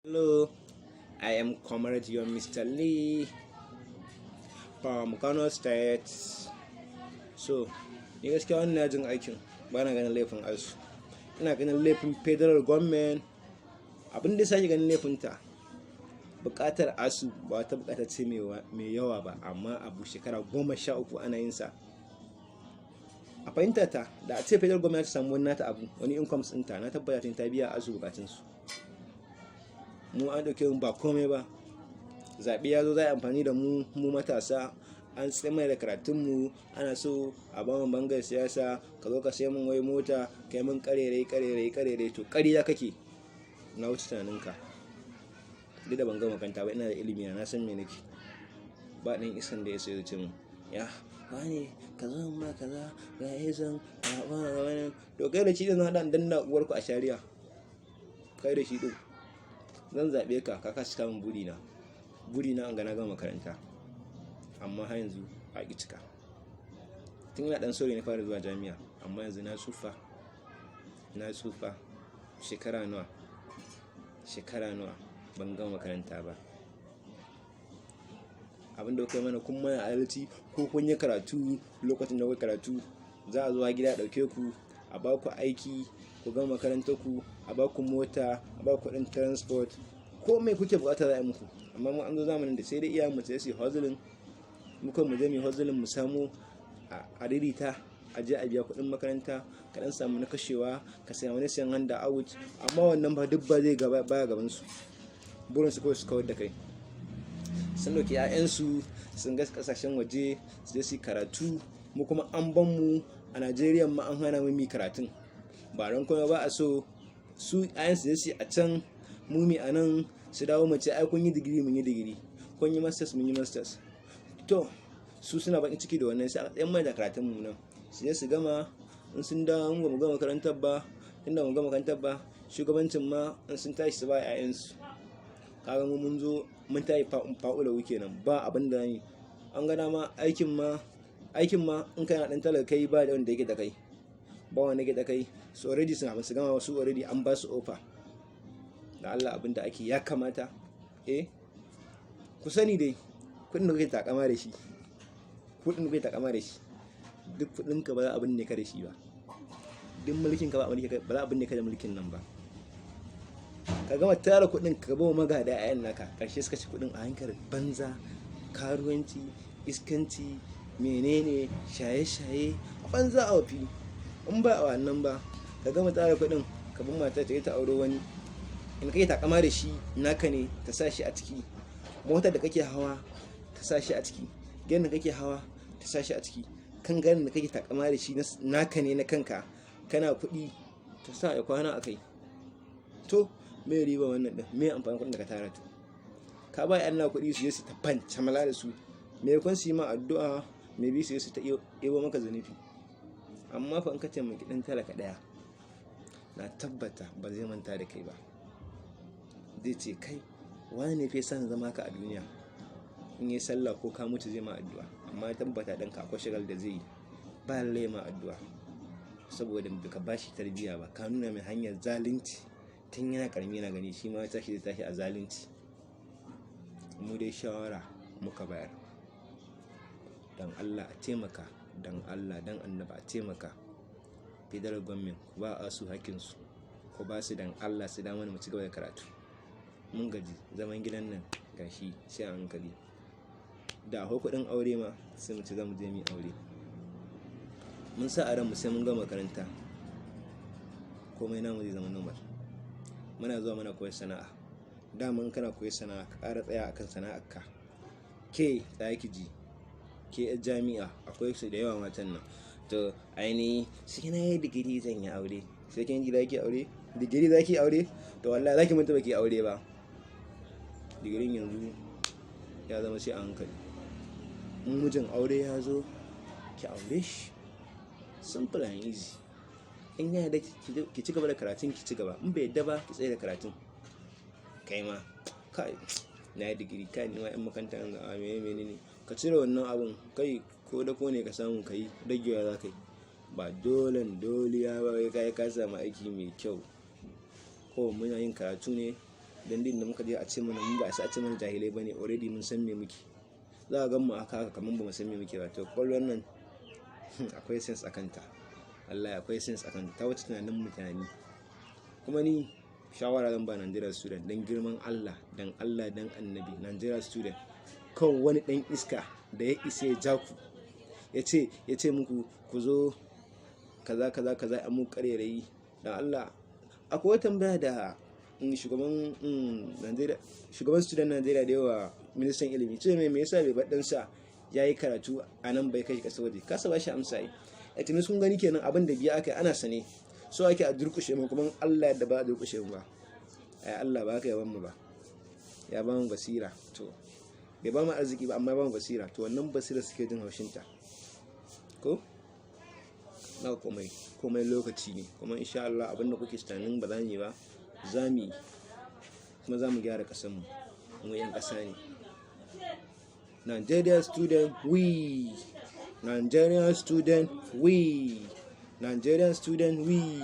Hello, I am Comrade your Mr. Lee from Kano State. So, ni gaskiya wannan yajin aikin ba na ganin laifin asu. Ina ganin laifin federal government. Abin da sake ganin laifinta, bukatar asu ba ta bukata ce mai yawa ba, amma abu shekara 13 ana yin sa. A fahimta ta, da a ce federal government ta samu wani nata abu, wani income ɗinta, na tabbata ta biya asu bukatunsu. Mu an ɗauke mu ba komai ba. Zaɓe ya zo za a amfani da mu matasa, an tsaye mai da karatunmu, ana so a ba mu bangar siyasa, ka zo ka sai mun wai mota, kai mun karerai to ƙarya kake. Na wuce tunaninka. Duk da ban gama makaranta ba, ina da ilimi na san me nake. Ba ɗan isan da ya sai ce mun ya wane ka zo ma kaza ga izan a wani to kai da shi din haɗa danna uwarku a shari'a. Kai da shi din zan zaɓe ka kasa cika min burina an gana gama makaranta, amma har yanzu a ƙi cika. Tun ina ɗan saurayi na fara zuwa jami'a, amma yanzu na tsufa shekara nawa ban gama makaranta ba. Abin da kai mana kun mana adalci, ko kun yi karatu lokacin da kuka karatu za a zo gida ɗauke ku a ba ku aiki, ku gama makarantar ku, a ba ku mota, a ba ku kuɗin transport, ko mai kuke bukata za a yi muku. Amma mu an zo zamanin da sai dai iyayen mu sai su hustling, mu kan mu je mu hustling mu samu a ririta, a je a biya kuɗin makaranta, ka dan samu na kashewa, ka sayi wani sayan handa out. Amma wannan ba duk ba zai baya gaban su. Burin su kawai su kawar da kai. Sun dauki 'ya'yansu sun ga kasashen waje su je su karatu, mu kuma an ban mu a Najeriya ma an hana mu karatun. Ba ran kuma ba a so su 'ya'yansu su a can, mu a nan su dawo mu ce ai kun yi digiri mun yi digiri, kun yi masters mun yi masters. To su suna bakin ciki da wannan, sai a tsayin mai da karatun mu nan su je su gama. In sun dawo mu gama makarantar ba, inda mu gama makarantar ba, shugabancin ma in sun tashi su ba 'ya'yansu. Kaga mu mun zo mun tayi fa'ula wuke nan, ba abin da yi. An gana ma aikin ma in kana dan talaka kai ba da wanda yake da kai, ba wanda yake da kai. So already sun gama wasu already an ba su offer. Da Allah abin da ake ya kamata ku sani dai, kudin da kuke takama da shi, duk kudin ka ba za abin ne ka da shi ba, duk mulkin ka ba za abin ne ka da mulkin nan ba. Ka gama tara kudin ka bawa magada a yan naka, karshe suka ci kudin a hankali banza, karuwanci, iskanci, menene, shaye-shaye a banza a wafi. In ba a wannan ba, ka gama tara kudin ka bin mata ta yi ta aure wani, in kake takama da shi naka ne, ta sa shi a ciki. Motar da kake hawa ta sa shi a ciki, gidan da kake hawa ta sa shi a ciki, kan ganin da kake takama da shi naka ne na kanka, kana kuɗi ta sa ya kwana a kai. To me riba wannan din? Me amfani kuɗin da ka tara? To ka ba yan na kuɗi su je su ta fancamala da su, me kun su yi ma addu'a, me bi su je su ta ebo maka zunubi. Amma fa in ka taimaki ɗan talaka ɗaya, na tabbata ba zai manta da kai ba. Zai ce kai wani ne fa san zama ka a duniya, in yi sallah ko ka mutu zai ma addu'a. Amma ya tabbata ɗanka akwai shagal da zai yi, ba lallai ma addu'a, saboda baka bashi tarbiyya ba, ka nuna mai hanyar zalunci tun yana karami na gani, shi ma ya tashi zai tashi a zalunci. Mu dai shawara muka bayar, dan Allah a taimaka, dan Allah dan annaba a taimaka. Federal government ku ba asu hakkinsu, ku ba su dan Allah su da mana mu ci gaba da karatu. Mun gaji zaman gidan nan, gashi sai a hankali. Da akwai kuɗin aure ma sai mu ci za mu je mu aure. Mun sa a ran mu sai mun gama makaranta, komai namu zai zama normal. Muna zuwa mana koyar sana'a. Daman kana koyar sana'a ka ƙara tsaya akan sana'arka. Ke tsaya ki ji, ke yar jami'a akwai su da yawa matan nan. To ainihi sai na yi digiri zan yi aure. Sai kin ji zaki aure? Digiri zaki aure? To wallahi zaki mutu baki aure ba. Digirin yanzu ya zama sai a hankali. In mijin aure ya zo, ki aure shi, simple and easy. In yana da ki ci gaba da karatun, ki ci gaba. In bai yadda ba ki tsaye da karatun. Kai ma kai na yi digiri, kai ni ma yan makaranta yanzu a menene, ka cire wannan abun. Kai ko da ko ne ka samu kai dagewa za ka yi, ba dole ya ba kai ka samu aiki mai kyau. Ko muna yin karatu ne dan din da muka je a ce mana mun ba a ce mana jahilai bane, already mun san me muke. Za ka gan mu haka kaman ba mu san me muke ba. To kwallon nan akwai sense a kanta, wallahi akwai sense a kanta, ta wuce tunanin mutane. Kuma ni shawara zan ba Nigeria student, dan girman Allah dan annabi, Nigeria student, kan wani dan iska da ya isa ya ja ku ya ce muku ku zo kaza a mu karerayi. Dan Allah, akwai wata tambaya da shugaban student Nigeria da yawa ministan ilimi, ce me yasa bai bar sa yayi karatu a nan bai kai kasa waje, kasa ba shi amsa yi. A tuni sun gani kenan abin da biya aka ana sane, so ake a durkushe mu, kuma Allah da ba a durkushe mu ba. Allah ba ka yaban mu ba, ya ba mu basira. To bai ba mu arziki ba, amma ba mu basira. To wannan basira suke jin haushinta ko na komai lokaci ne. Kuma insha Allah abinda kuke tunanin ba za mu yi ba, za mu yi, kuma za mu gyara ƙasar mu yan ƙasa ne. Nigerian student we